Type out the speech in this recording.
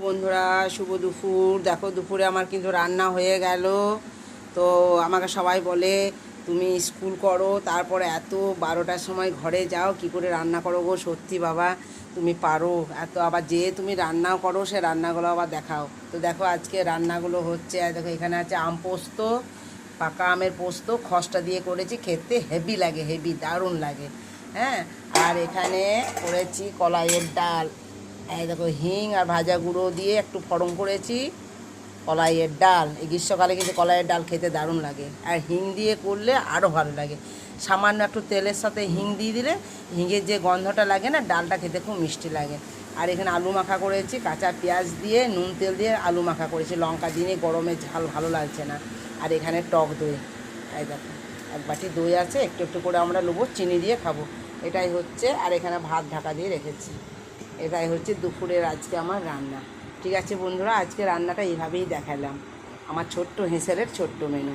বন্ধুরা, শুভ দুপুর। দেখো, দুপুরে আমার কিন্তু রান্না হয়ে গেল। তো আমাকে সবাই বলে তুমি স্কুল করো, তারপরে এত 12টার সময় ঘরে যাও, কি করে রান্না করো গো? সত্যি বাবা, তুমি পারো এত, আবার যে তুমি রান্নাও করো সে রান্নাগুলো আবার দেখাও। তো দেখো আজকে রান্নাগুলো হচ্ছে, দেখো এখানে আছে আম পোস্ত, পাকা আমের পোস্ত, খসটা দিয়ে করেছি, খেতে হেভি লাগে, হেভি দারুণ লাগে। হ্যাঁ, আর এখানে করেছি কলাইয়ের ডাল। এই দেখো হিং আর ভাজা গুঁড়ো দিয়ে একটু ফড়ং করেছি। কলাইয়ের ডাল, এই গ্রীষ্মকালে কিন্তু কলাইয়ের ডাল খেতে দারুণ লাগে, আর হিং দিয়ে করলে আরও ভালো লাগে। সামান্য একটু তেলের সাথে হিং দিয়ে দিলে হিঙের যে গন্ধটা লাগে না, ডালটা খেতে খুব মিষ্টি লাগে। আর এখানে আলু মাখা করেছি, কাঁচা পেঁয়াজ দিয়ে নুন তেল দিয়ে আলু মাখা করেছি, লঙ্কা দিয়ে, গরমে ঝাল ভালো লাগছে না। আর এখানে টক দই, এই দেখো এক বাটি দই আছে, একটু একটু করে আমরা নেবো, চিনি দিয়ে খাবো, এটাই হচ্ছে। আর এখানে ভাত ঢাকা দিয়ে রেখেছি। এটাই হচ্ছে দুপুরের আজকে আমার রান্না। ঠিক আছে বন্ধুরা, আজকে রান্নাটা এইভাবেই দেখালাম, আমার ছোট্ট হেঁসেলের ছোট্ট মেনু।